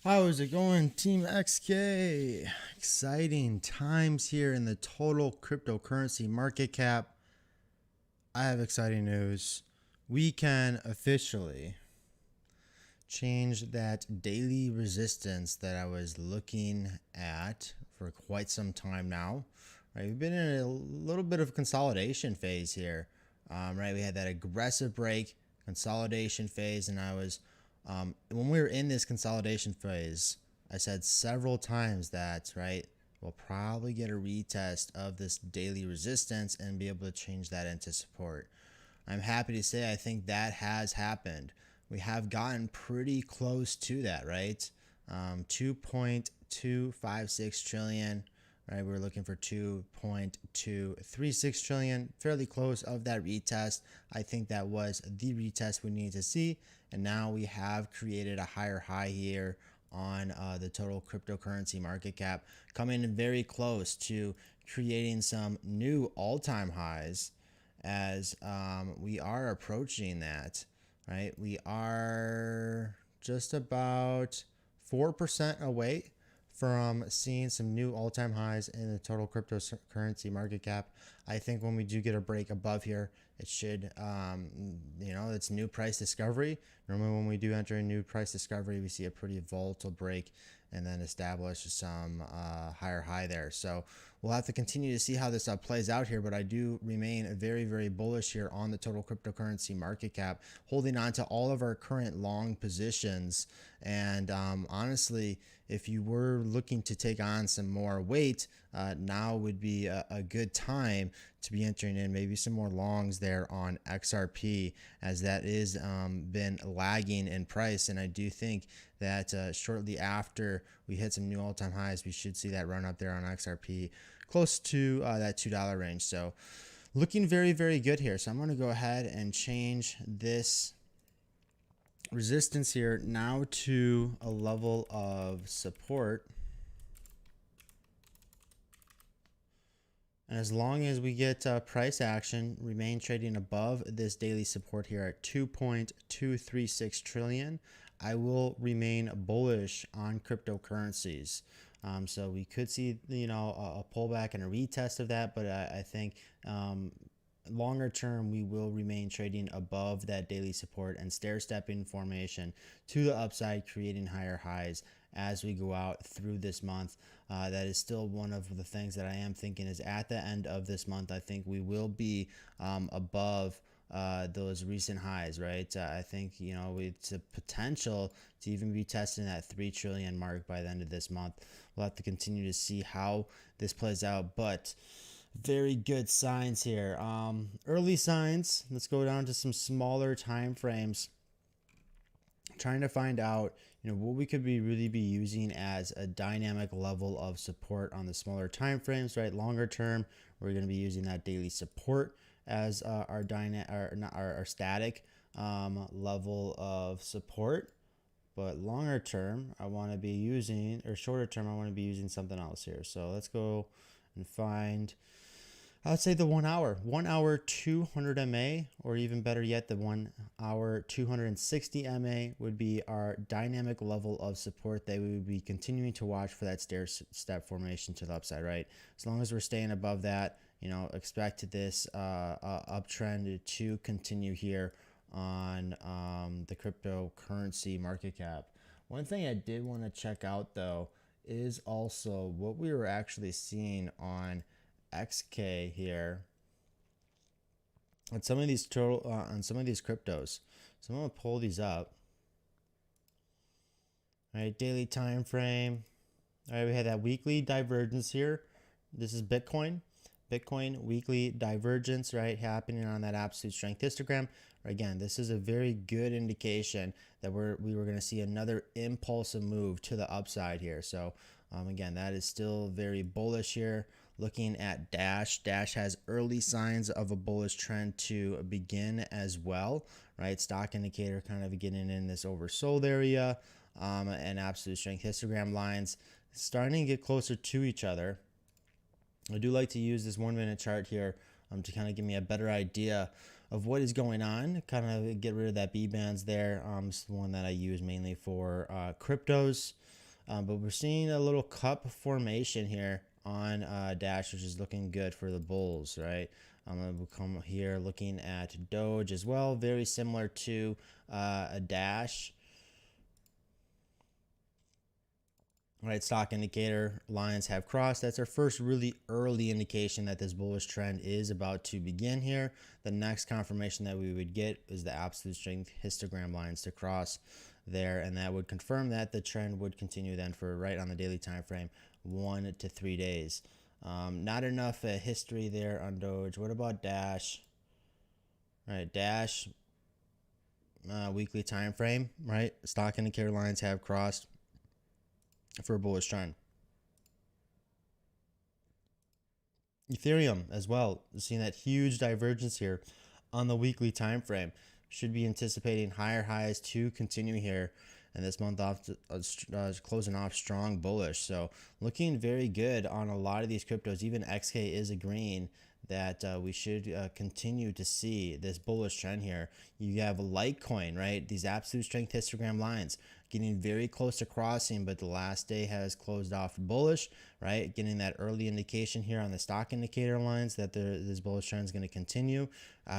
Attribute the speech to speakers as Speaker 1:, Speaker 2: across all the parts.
Speaker 1: How's it going, Team XK? Exciting times here in the total cryptocurrency market cap. I have exciting news. We can officially change that daily resistance that I was looking at for quite some time now. Right, we've been in a little bit of consolidation phase here. Right, we had that aggressive break, consolidation phase, and I was when we were in this consolidation phase, I said several times that, right, we'll probably get a retest of this daily resistance and be able to change that into support. I'm happy to say I think that has happened. We have gotten pretty close to that, right? 2.256 trillion, right? We're looking for 2.236 trillion, fairly close of that retest. I think that was the retest we needed to see. And now we have created a higher high here on the total cryptocurrency market cap, coming in very close to creating some new all-time highs as we are approaching that, right? We are just about 4% away from seeing some new all-time highs in the total cryptocurrency market cap. I think when we do get a break above here, it should, it's new price discovery. Normally when we do enter a new price discovery, we see a pretty volatile break and then establish some higher high there. So we'll have to continue to see how this plays out here, but I do remain very, very bullish here on the total cryptocurrency market cap, holding on to all of our current long positions. And honestly, if you were looking to take on some more weight, now would be a good time to be entering in maybe some more longs there on XRP, as that is been lagging in price. And I do think that shortly after we hit some new all-time highs, we should see that run up there on XRP close to that $2 range. So looking very, very good here. So I'm going to go ahead and change this resistance here now to a level of support. And as long as we get price action, remain trading above this daily support here at 2.236 trillion, I will remain bullish on cryptocurrencies. So we could see, a pullback and a retest of that, but I think longer term, we will remain trading above that daily support and stair-stepping formation to the upside, creating higher highs as we go out through this month. That is still one of the things that I am thinking is at the end of this month, I think we will be above those recent highs, right? I think, it's a potential to even be testing that 3 trillion mark by the end of this month. We'll have to continue to see how this plays out, but very good signs here. Early signs. Let's go down to some smaller time frames, trying to find out what we could really be using as a dynamic level of support on the smaller time frames, right? Longer term, we're going to be using that daily support as our static level of support. But longer term, I want to be using, or shorter term, I want to be using something else here. So let's go and find, I would say the 1 hour, 200 MA, or even better yet, the 1 hour 260 MA would be our dynamic level of support that we would be continuing to watch for that stair step formation to the upside, right? As long as we're staying above that, expect this uptrend to continue here on the cryptocurrency market cap. One thing I did want to check out though is also what we were actually seeing on XK here on some of these cryptos. So I'm gonna pull these up. All right, daily time frame. All right, we had that weekly divergence here. This is Bitcoin weekly divergence, right, happening on that absolute strength histogram. Again, this is a very good indication that we were going to see another impulsive move to the upside here. So again, that is still very bullish here. Looking at Dash has early signs of a bullish trend to begin as well, right? Stock indicator kind of getting in this oversold area, and absolute strength histogram lines starting to get closer to each other. I do like to use this 1 minute chart here to kind of give me a better idea of what is going on, kind of get rid of that B bands there. It's the one that I use mainly for cryptos. But we're seeing a little cup formation here on Dash, which is looking good for the bulls, right? We'll come here looking at Doge as well, very similar to a Dash. Right, stock indicator lines have crossed. That's our first really early indication that this bullish trend is about to begin here. The next confirmation that we would get is the absolute strength histogram lines to cross there, and that would confirm that the trend would continue then for right on the daily time frame, 1 to 3 days. Not enough history there on Doge. What about Dash? All right, Dash weekly time frame, right? Stock indicator lines have crossed for a bullish trend. Ethereum as well, seeing that huge divergence here on the weekly time frame. Should be anticipating higher highs to continue here, and this month off closing off strong bullish. So looking very good on a lot of these cryptos. Even XK is agreeing that we should continue to see this bullish trend here. You have Litecoin, right? These absolute strength histogram lines getting very close to crossing, but the last day has closed off bullish, right? Getting that early indication here on the stock indicator lines that this bullish trend is going to continue.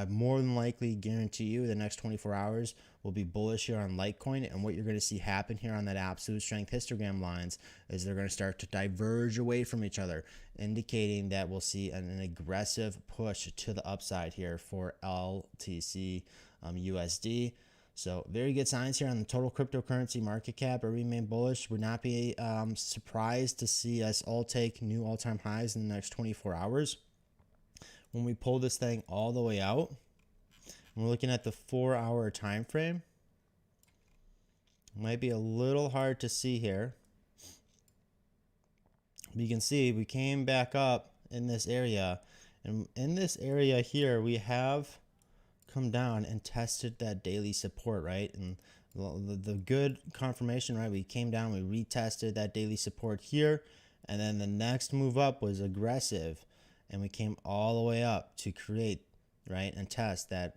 Speaker 1: More than likely guarantee you the next 24 hours will be bullish here on Litecoin, and what you're going to see happen here on that absolute strength histogram lines is they're going to start to diverge away from each other, indicating that we'll see an aggressive push to the upside here for LTC USD. So very good signs here on the total cryptocurrency market cap. I remain bullish. Would not be surprised to see us all take new all-time highs in the next 24 hours. When we pull this thing all the way out, we're looking at the 4-hour time frame. Might be a little hard to see here. But you can see we came back up in this area, and in this area here we have come down and tested that daily support, right? And the good confirmation, right? We came down, we retested that daily support here, and then the next move up was aggressive, and we came all the way up to create, right, and test that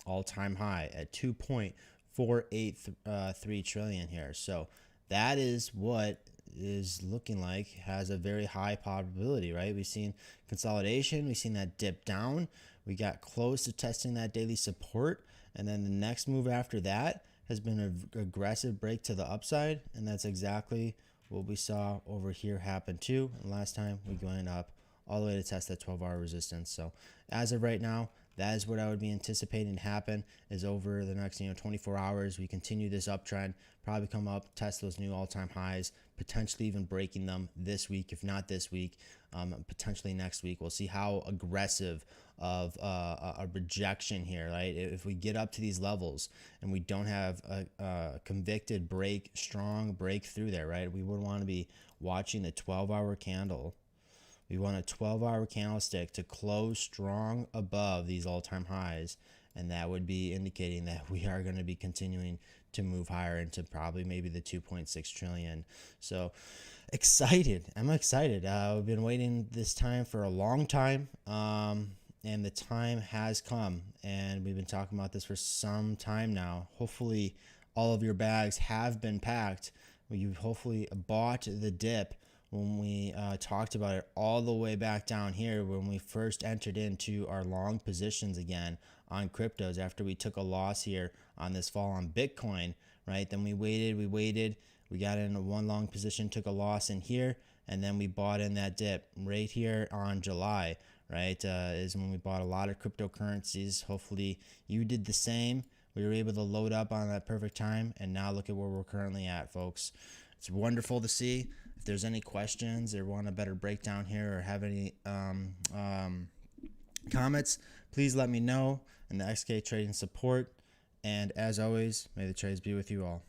Speaker 1: all-time high at 2.483 trillion here. So that is what is looking like has a very high probability, right? We've seen consolidation, we've seen that dip down, we got close to testing that daily support, and then the next move after that has been an aggressive break to the upside, and that's exactly what we saw over here happen too. And last time we went up all the way to test that 12-hour resistance. So as of right now, that is what I would be anticipating to happen, is over the next 24 hours we continue this uptrend, probably come up, test those new all-time highs, potentially even breaking them this week, if not this week, potentially next week. We'll see how aggressive of a rejection here, right? If we get up to these levels and we don't have a convicted break, strong breakthrough there, right? We would want to be watching the 12-hour candle. We want a 12-hour candlestick to close strong above these all-time highs, and that would be indicating that we are going to be continuing to move higher into probably maybe the 2.6 trillion. So excited. I'm excited. We've been waiting this time for a long time, and the time has come, and we've been talking about this for some time now. Hopefully all of your bags have been packed. You've hopefully bought the dip when we talked about it all the way back down here when we first entered into our long positions again on cryptos after we took a loss here on this fall on Bitcoin, right? Then we waited, we got in one long position, took a loss in here, and then we bought in that dip right here on July, right? Is when we bought a lot of cryptocurrencies. Hopefully you did the same. We were able to load up on that perfect time, and now look at where we're currently at, folks. It's wonderful to see. If there's any questions or want a better breakdown here or have any comments, please let me know in the XK Trading support. And as always, may the trades be with you all.